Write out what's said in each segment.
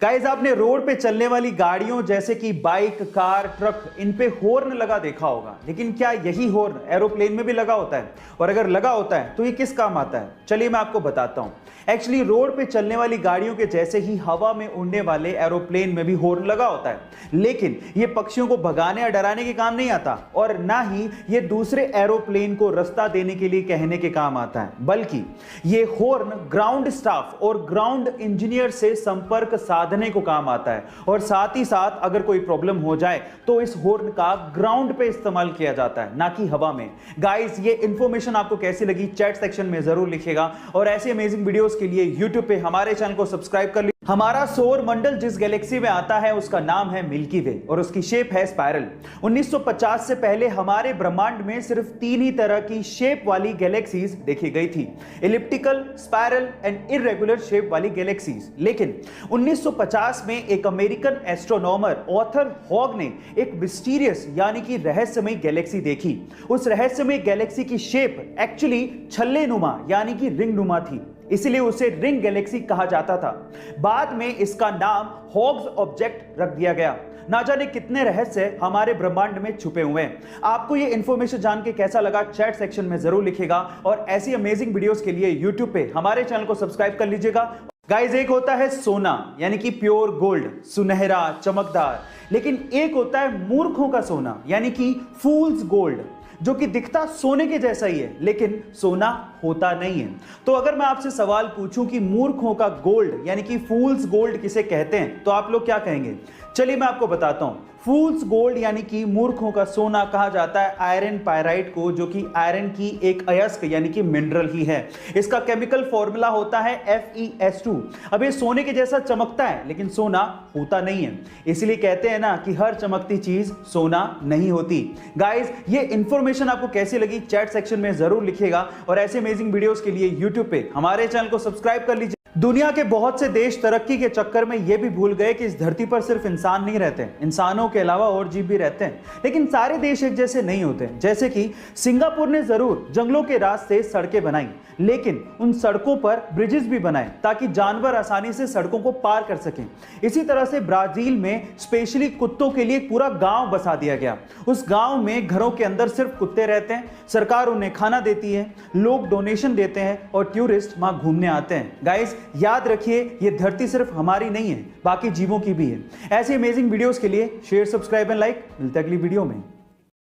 Guys, आपने road पे चलने वाली गाड़ियों जैसे कि बाइक, कार, ट्रक, इन पे हॉर्न लगा देखा होगा, लेकिन क्या यही हॉर्न एरोप्लेन में भी लगा होता है? और अगर लगा होता है तो ये किस काम आता है? चलिए मैं आपको बताता हूं। एक्चुअली रोड पे चलने वाली गाड़ियों के जैसे ही हवा में उड़ने वाले एरोप्लेन में भी हॉर्न लगा होता है, लेकिन ये पक्षियों को भगाने या डराने के काम नहीं आता और ना ही ये दूसरे एरोप्लेन को रास्ता देने के लिए कहने के काम आता है, बल्कि ये हॉर्न ग्राउंड स्टाफ और ग्राउंड इंजीनियर से संपर्क साधने को काम आता है। और साथ ही साथ अगर कोई प्रॉब्लम हो जाए तो इस हॉर्न का ग्राउंड पे इस्तेमाल किया जाता है, ना कि हवा में। गाइस, ये इंफॉर्मेशन आपको कैसी लगी चैट सेक्शन में जरूर लिखिएगा और ऐसे अमेजिंग वीडियोस के लिए यूट्यूब पे हमारे चैनल को सब्सक्राइब कर लीजिए। हमारा सौर मंडल जिस गैलेक्सी में आता है उसका नाम है मिल्की वे और उसकी शेप है स्पाइरल। 1950 से पहले हमारे ब्रह्मांड में सिर्फ 3 ही तरह की शेप वाली गैलेक्सीज देखी गई थी, elliptical, spiral and irregular shape वाली गैलेक्सीज। लेकिन 1950 में एक अमेरिकन एस्ट्रोनॉमर ऑथर हॉग ने एक मिस्टीरियस यानी कि रहस्यमय गैलेक्सी देखी। उस रहस्यमय गैलेक्सी की शेप एक्चुअली छल्ले नुमा यानी कि रिंग नुमा थी, इसलिए उसे रिंग गैलेक्सी कहा जाता था। बाद में इसका नाम हॉग्स ऑब्जेक्ट रख दिया गया। ना जाने कितने रहस्य हमारे ब्रह्मांड में छुपे हुए हैं। आपको ये इंफॉर्मेशन जान के कैसा लगा चैट सेक्शन में जरूर लिखिएगा और ऐसी अमेजिंग वीडियोस के लिए यूट्यूब पे हमारे चैनल को सब्सक्राइब कर लीजिएगा। गाइस, एक होता है सोना यानी कि प्योर गोल्ड, सुनहरा, चमकदार, लेकिन एक होता है मूर्खों का सोना यानी कि फूल्स गोल्ड, जो कि दिखता सोने के जैसा ही है लेकिन सोना होता नहीं है। तो अगर मैं आपसे सवाल पूछूं कि मूर्खों का गोल्ड यानी कि फूल्स गोल्ड किसे कहते हैं, तो आप लोग क्या कहेंगे? चलिए मैं आपको बताता हूं। फूल्स गोल्ड यानी कि मूर्खों का सोना कहा जाता है आयरन पायराइट को, जो कि आयरन की एक अयस्क यानी कि मिनरल ही है। इसका केमिकल फॉर्मूला होता है FeS2। अब ये सोने के जैसा चमकता है लेकिन सोना होता नहीं है, इसलिए कहते हैं ना कि हर चमकती चीज सोना नहीं होती। गाइस, ये इंफॉर्मेशन आपको कैसी लगी चैट सेक्शन में जरूर लिखिएगा और ऐसे अमेजिंग वीडियोस के लिए यूट्यूब पे हमारे चैनल को सब्सक्राइब कर लीजिए। दुनिया के बहुत से देश तरक्की के चक्कर में यह भी भूल गए कि इस धरती पर सिर्फ इंसान नहीं रहते, इंसानों के अलावा और जीव भी रहते हैं। लेकिन सारे देश एक जैसे नहीं होते। जैसे कि सिंगापुर ने जरूर जंगलों के रास्ते सड़कें बनाई, लेकिन उन सड़कों पर ब्रिजेस भी बनाए ताकि जानवर आसानी से सड़कों को पार कर सकें। इसी तरह से ब्राजील में स्पेशली कुत्तों के लिए एक पूरा गांव बसा दिया गया। उस गांव में घरों के अंदर सिर्फ कुत्ते रहते हैं, सरकार उन्हें खाना देती है, लोग डोनेशन देते हैं और टूरिस्ट वहां घूमने आते हैं। गाइस, याद रखिए, ये धरती सिर्फ हमारी नहीं है, बाकी जीवों की भी है। ऐसे अमेजिंग वीडियोस के लिए शेयर, सब्सक्राइब एंड लाइक। मिलते हैं अगली वीडियो में।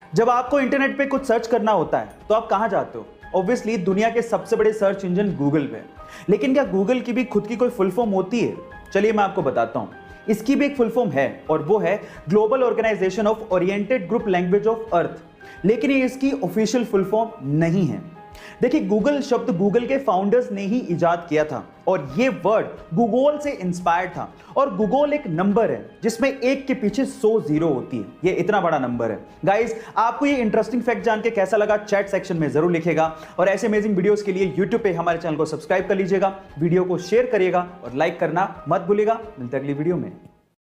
जब आपको इंटरनेट पे कुछ सर्च करना होता है तो आप कहां जाते हो? ऑब्वियसली दुनिया के सबसे बड़े सर्च इंजन गूगल पे। लेकिन क्या गूगल की भी खुद की कोई फुल फॉर्म होती है? चलिए मैं आपको बताता हूं। इसकी भी एक फुल फॉर्म है और वो है global organisation of oriented group language of earth, लेकिन ये इसकी ऑफिशियल फुल फॉर्म नहीं है। देखिए, गूगल शब्द गूगल के फाउंडर्स ने ही इजाद किया था और ये वर्ड गूगल से इंस्पायर्ड था। और गूगल एक नंबर है जिसमें एक के पीछे 100 जीरो होती है। ये इतना बड़ा नंबर है। गाइस, आपको ये इंटरेस्टिंग फैक्ट जान के कैसा लगा चैट सेक्शन में जरूर लिखिएगा और ऐसे अमेजिंग वीडियोस के लिए यूट्यूब पे हमारे चैनल को सब्सक्राइब कर लीजिएगा, वीडियो को शेयर करिएगा और लाइक करना मत भूलिएगा। मिलते हैं अगली वीडियो में।